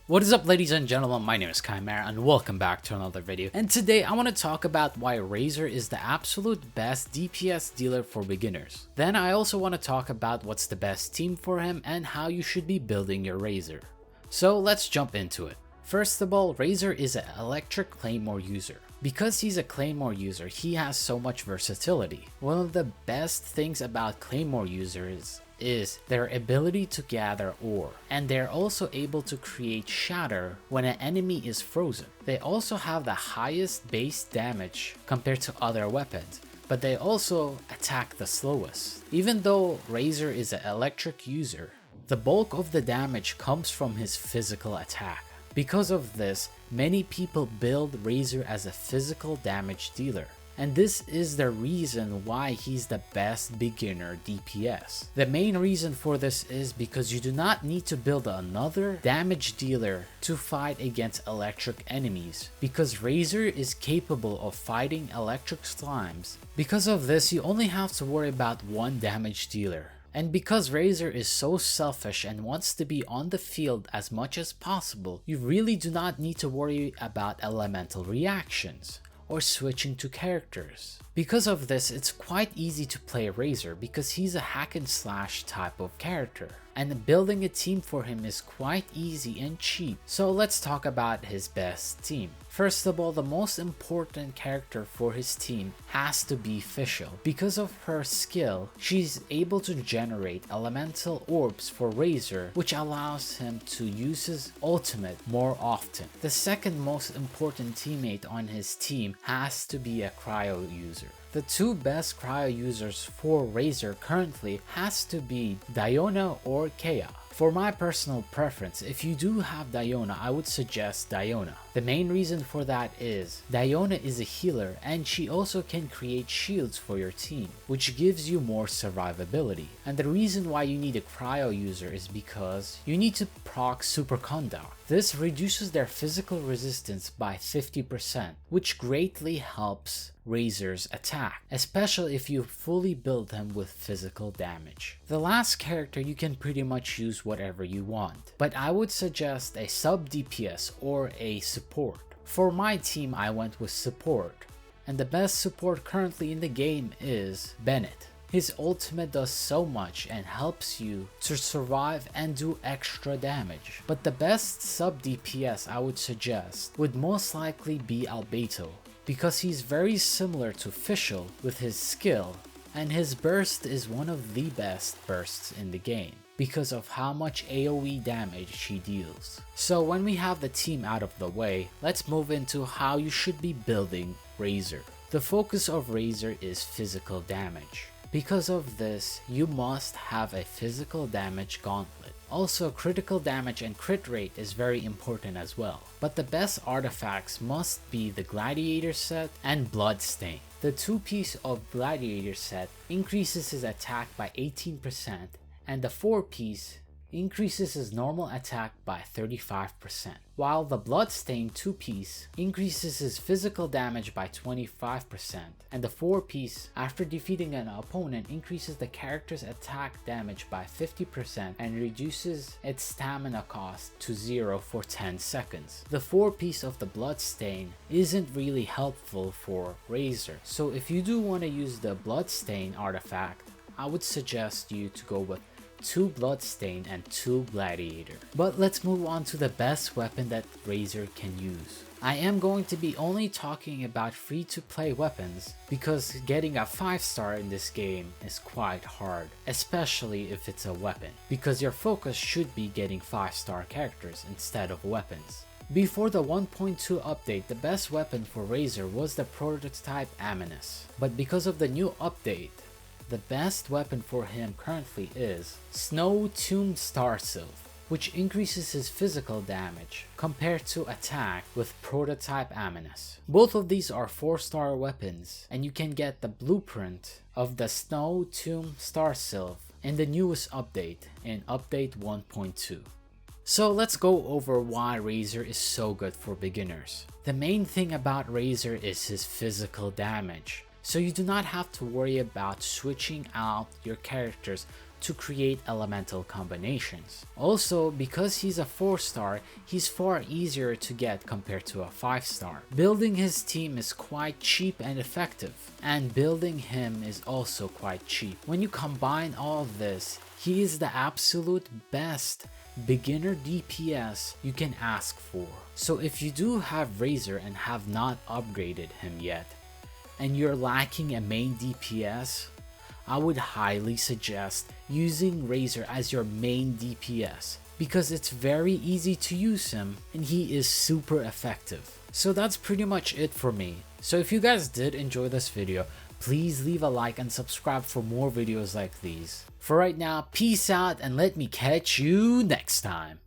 What is up, ladies and gentlemen, my name is Chimera and welcome back to another video. And today I want to talk about why Razor is the absolute best DPS dealer for beginners. Then I also want to talk about what's the best team for him and how you should be building your Razor. So let's jump into it. First of all, Razor is an electric claymore user. Because he's a claymore user, he has so much versatility. One of the best things about claymore users is their ability to gather ore, and they're also able to create shatter when an enemy is frozen. They also have the highest base damage compared to other weapons, but they also attack the slowest. Even though Razor is an electric user, the bulk of the damage comes from his physical attack. Because of this, many people build Razor as a physical damage dealer. And this is the reason why he's the best beginner DPS. The main reason for this is because you do not need to build another damage dealer to fight against electric enemies, because Razor is capable of fighting electric slimes. Because of this, you only have to worry about one damage dealer. And because Razor is so selfish and wants to be on the field as much as possible, you really do not need to worry about elemental reactions or switching to characters. Because of this, it's quite easy to play Razor because he's a hack and slash type of character, and building a team for him is quite easy and cheap. So let's talk about his best team. First of all, the most important character for his team has to be Fischl. Because of her skill, she's able to generate elemental orbs for Razor, which allows him to use his ultimate more often. The second most important teammate on his team has to be a cryo user. The two best cryo users for Razor currently has to be Diona or Kea. For my personal preference, if you do have Diona, I would suggest Diona. The main reason for that is Diona is a healer and she also can create shields for your team, which gives you more survivability. And the reason why you need a cryo user is because you need to proc superconduct. This reduces their physical resistance by 50%, which greatly helps Razor's attack, especially if you fully build them with physical damage. The last character, you can pretty much use whatever you want, but I would suggest a sub DPS or a support. For my team, I went with support, and the best support currently in the game is Bennett. His ultimate does so much and helps you to survive and do extra damage. But the best sub DPS I would suggest would most likely be Albedo, because he's very similar to Fischl with his skill, and his burst is one of the best bursts in the game because of how much AoE damage he deals. So when we have the team out of the way, let's move into how you should be building Razor. The focus of Razor is physical damage. Because of this, you must have a physical damage gauntlet. Also, critical damage and crit rate is very important as well. But the best artifacts must be the Gladiator set and Bloodstain. The 2-piece of Gladiator set increases his attack by 18%, and the 4-piece increases his normal attack by 35%, while the Bloodstain 2-piece increases his physical damage by 25%, and the 4-piece, after defeating an opponent, increases the character's attack damage by 50% and reduces its stamina cost to 0 for 10 seconds. The 4-piece of the Bloodstain isn't really helpful for Razor, so if you do want to use the Bloodstain artifact, I would suggest you to go with 2 Bloodstain and 2 Gladiator. But let's move on to the best weapon that Razor can use. I am going to be only talking about free to play weapons because getting a 5-star in this game is quite hard, especially if it's a weapon, because your focus should be getting 5-star characters instead of weapons. Before the 1.2 update, the best weapon for Razor was the prototype Amanus, but because of the new update, the best weapon for him currently is Snow Tomb Starsylph, which increases his physical damage compared to attack with prototype Amanus. Both of these are 4-star weapons, and you can get the blueprint of the Snow Tomb Starsylph in the newest update, in update 1.2. So let's go over why Razor is so good for beginners. The main thing about Razor is his physical damage. So you do not have to worry about switching out your characters to create elemental combinations. Also, because he's a 4-star, he's far easier to get compared to a 5-star. Building his team is quite cheap and effective, and building him is also quite cheap. When you combine all of this, he is the absolute best beginner DPS you can ask for. So if you do have Razor and have not upgraded him yet, and you're lacking a main DPS, I would highly suggest using Razor as your main DPS because it's very easy to use him and he is super effective. So that's pretty much it for me. So if you guys did enjoy this video, please leave a like and subscribe for more videos like these. For right now, peace out and let me catch you next time.